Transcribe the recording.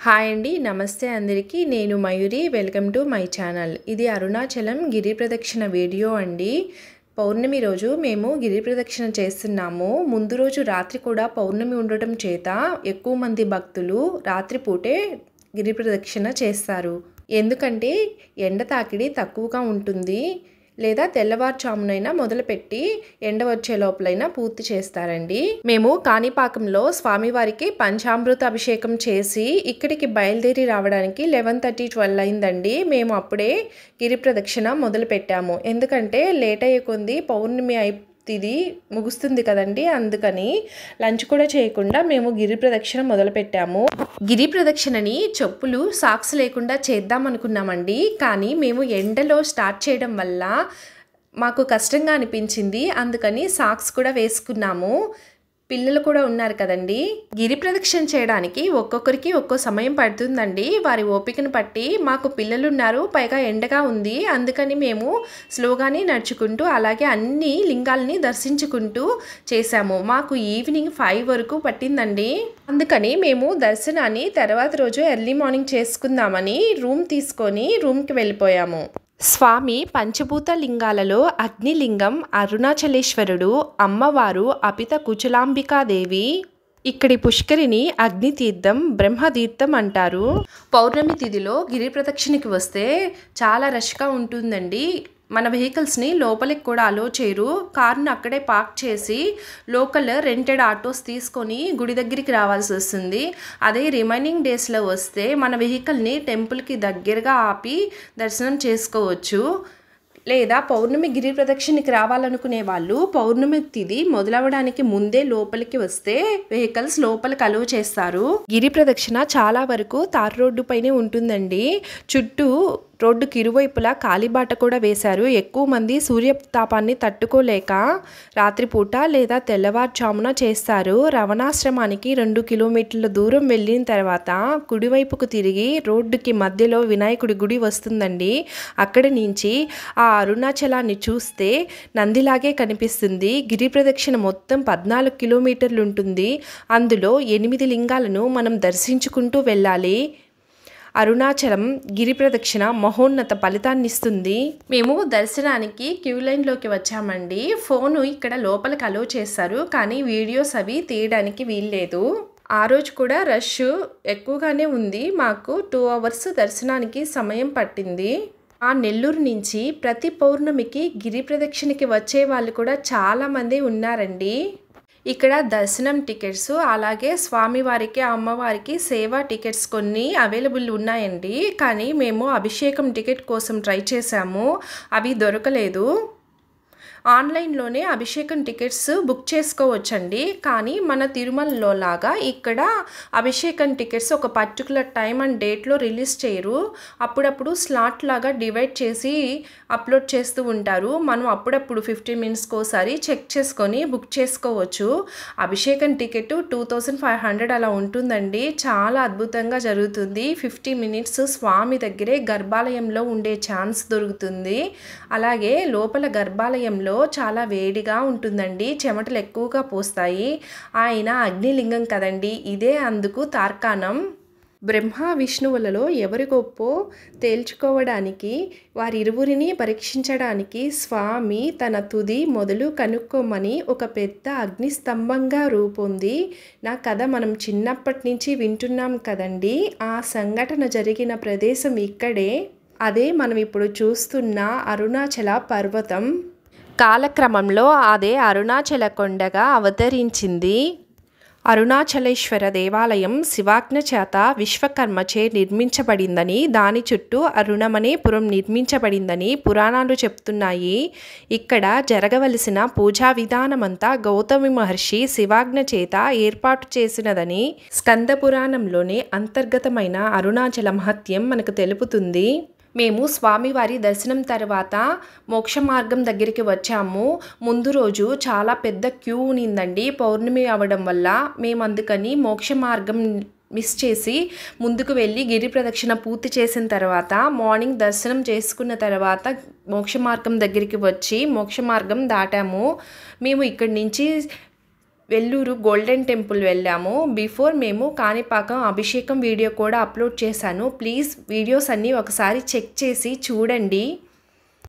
Hi అండి, నమస్తే అందరికీ. నేను Mayuri. Welcome to my channel. ఇది అరుణాచలం గిరి ప్రదక్షిణ వీడియో అండి. పౌర్ణమి రోజు మేము గిరి ప్రదక్షిణ చేస్తున్నాము. ముందు రోజు రాత్రి కూడా పౌర్ణమి ఉండటం చేత ఎక్కువ మంది భక్తులు రాత్రిపూటే గిరి ప్రదక్షిణ చేస్తారు. ఎందుకంటే ఎండ తాకిడి తక్కువగా ఉంటుంది, లేదా తెల్లవారుజామునైనా మొదలుపెట్టి ఎండ వచ్చే లోపలైనా పూర్తి చేస్తారండి. మేము కాణిపాకంలో స్వామివారికి పంచామృత అభిషేకం చేసి ఇక్కడికి బయలుదేరి రావడానికి 11:30-12 అయిందండి. మేము అప్పుడే గిరి ప్రదక్షిణ మొదలు పెట్టాము. ఎందుకంటే లేట్ అయ్యే కొంది పౌర్ణమి ఇది ముగుస్తుంది కదండి, అందుకని లంచ్ కూడా చేయకుండా మేము గిరి ప్రదక్షిణ మొదలుపెట్టాము. గిరి ప్రదక్షిణని చెప్పులు సాక్స్ లేకుండా చేద్దాం అనుకున్నామండి, కానీ మేము ఎండలో స్టార్ట్ చేయడం వల్ల మాకు కష్టంగా అనిపించింది. అందుకని సాక్స్ కూడా వేసుకున్నాము. పిల్లలు కూడా ఉన్నారు కదండి. గిరి ప్రదక్షిణ చేయడానికి ఒక్కొక్కరికి ఒక్కో సమయం పడుతుందండి, వారి ఓపికను బట్టి. మాకు పిల్లలు ఉన్నారు, పైగా ఎండగా ఉంది, అందుకని మేము స్లోగానే నడుచుకుంటూ అలాగే అన్ని లింగాలని దర్శించుకుంటూ చేశాము. మాకు ఈవినింగ్ 5 వరకు పట్టిందండి. అందుకని మేము దర్శనాన్ని తర్వాత రోజు ఎర్లీ మార్నింగ్ చేసుకుందామని రూమ్ తీసుకొని రూమ్కి వెళ్ళిపోయాము. స్వామి పంచభూత లింగాలలో అగ్నిలింగం అరుణాచలేశ్వరుడు, అమ్మవారు అపిత కుచలాంబికాదేవి. ఇక్కడి పుష్కరిని అగ్నితీర్థం, బ్రహ్మతీర్థం అంటారు. పౌర్ణమి తిథిలో గిరి ప్రదక్షిణకి వస్తే చాలా రష్గా ఉంటుందండి. మన వెహికల్స్ని లోపలికి కూడా అలో చేయరు. కారును అక్కడే పార్క్ చేసి లోకల్ రెంటెడ్ ఆటోస్ తీసుకొని గుడి దగ్గరికి రావాల్సి వస్తుంది. అదే రిమైనింగ్ డేస్లో వస్తే మన వెహికల్ని టెంపుల్కి దగ్గరగా ఆపి దర్శనం చేసుకోవచ్చు. లేదా పౌర్ణమి గిరి ప్రదక్షిణకి రావాలనుకునే వాళ్ళు పౌర్ణమి తిథి మొదలవడానికి ముందే లోపలికి వస్తే వెహికల్స్ లోపలికి అలో చేస్తారు. గిరి ప్రదక్షిణ చాలా వరకు తార్ రోడ్డు పైనే ఉంటుందండి. చుట్టూ రోడ్డుకి ఇరువైపులా కాలిబాట కూడా వేశారు. ఎక్కువ మంది సూర్యతాపాన్ని తట్టుకోలేక రాత్రిపూట లేదా తెల్లవారుజామున చేస్తారు. రవణాశ్రమానికి 2 కిలోమీటర్ల దూరం వెళ్ళిన తర్వాత కుడివైపుకు తిరిగి రోడ్డుకి మధ్యలో వినాయకుడి గుడి వస్తుందండి. అక్కడి నుంచి ఆ అరుణాచలాన్ని చూస్తే నందిలాగే కనిపిస్తుంది. గిరి ప్రదక్షిణ మొత్తం 14 కిలోమీటర్లు ఉంటుంది. అందులో 8 లింగాలను మనం దర్శించుకుంటూ వెళ్ళాలి. అరుణాచలం గిరి ప్రదక్షిణ మహోన్నత ఫలితాన్నిస్తుంది. మేము దర్శనానికి క్యూ లైన్లోకి వచ్చామండి. ఫోను ఇక్కడ లోపలికి అలో చేస్తారు, కానీ వీడియోస్ అవి తీయడానికి వీల్లేదు. ఆ రోజు కూడా రష్ ఎక్కువగానే ఉంది. మాకు 2 అవర్స్ దర్శనానికి సమయం పట్టింది. ఆ నెల్లూరు నుంచి ప్రతి పౌర్ణమికి గిరి ప్రదక్షిణకి వచ్చే వాళ్ళు కూడా చాలామంది ఉన్నారండి. ఇక్కడ దర్శనం టికెట్స్, అలాగే స్వామివారికి అమ్మవారికి సేవా టికెట్స్ కొన్ని అవైలబుల్ ఉన్నాయండి. కానీ మేము అభిషేకం టికెట్ కోసం ట్రై చేశాము, అవి దొరకలేదు. ఆన్లైన్లోనే అభిషేకం టికెట్స్ బుక్ చేసుకోవచ్చండి. కానీ మన తిరుమలలో లాగా ఇక్కడ అభిషేకం టికెట్స్ ఒక పర్టికులర్ టైం అండ్ డేట్లో రిలీజ్ చేయరు. అప్పుడప్పుడు స్లాట్ లాగా డివైడ్ చేసి అప్లోడ్ చేస్తూ ఉంటారు. మనం అప్పుడప్పుడు 15 మినిట్స్కి ఒకసారి చెక్ చేసుకొని బుక్ చేసుకోవచ్చు. అభిషేకం టికెట్ 2500 అలా ఉంటుందండి. చాలా అద్భుతంగా జరుగుతుంది. 50 మినిట్స్ స్వామి దగ్గరే గర్భాలయంలో ఉండే ఛాన్స్ దొరుకుతుంది. అలాగే లోపల గర్భాలయంలో చాలా వేడిగా ఉంటుందండి, చెమటలు ఎక్కువగా పోస్తాయి. ఆయన అగ్నిలింగం కదండి, ఇదే అందుకు తార్కాణం. బ్రహ్మ విష్ణువులలో ఎవరి గొప్పో తేల్చుకోవడానికి, వారిరువురిని పరీక్షించడానికి స్వామి తన తుది మొదలు కనుక్కోమని ఒక పెద్ద అగ్నిస్తంభంగా రూపొంది నా కథ మనం చిన్నప్పటి నుంచి వింటున్నాం కదండి. ఆ సంఘటన జరిగిన ప్రదేశం ఇక్కడే. అదే మనం ఇప్పుడు చూస్తున్న అరుణాచల పర్వతం. కాలక్రమంలో అదే అరుణాచల కొండగా అవతరించింది. అరుణాచలేశ్వర దేవాలయం శివాజ్ఞ చేత విశ్వకర్మచే నిర్మించబడిందని, దాని చుట్టూ అరుణమనేపురం నిర్మించబడిందని పురాణాలు చెప్తున్నాయి. ఇక్కడ జరగవలసిన పూజా విధానమంతా గౌతమి మహర్షి శివాజ్ఞ చేత ఏర్పాటు చేసినదని స్కంద పురాణంలోనే అంతర్గతమైన అరుణాచల మహత్యం మనకు తెలుపుతుంది. మేము స్వామివారి దర్శనం తర్వాత మోక్ష మార్గం దగ్గరికి వచ్చాము. ముందు రోజు చాలా పెద్ద క్యూ ఉన్నిందండి పౌర్ణమి అవ్వడం వల్ల. మేము అందుకని మోక్ష మార్గం మిస్ చేసి ముందుకు వెళ్ళి గిరి ప్రదక్షిణ పూర్తి చేసిన తర్వాత మార్నింగ్ దర్శనం చేసుకున్న తర్వాత మోక్ష మార్గం దగ్గరికి వచ్చి మోక్ష మార్గం దాటాము. మేము ఇక్కడి నుంచి వెల్లూరు గోల్డెన్ టెంపుల్ వెళ్ళాము. బిఫోర్ మేము కాణిపాకం అభిషేకం వీడియో కూడా అప్లోడ్ చేశాను. ప్లీజ్ వీడియోస్ అన్నీ ఒకసారి చెక్ చేసి చూడండి.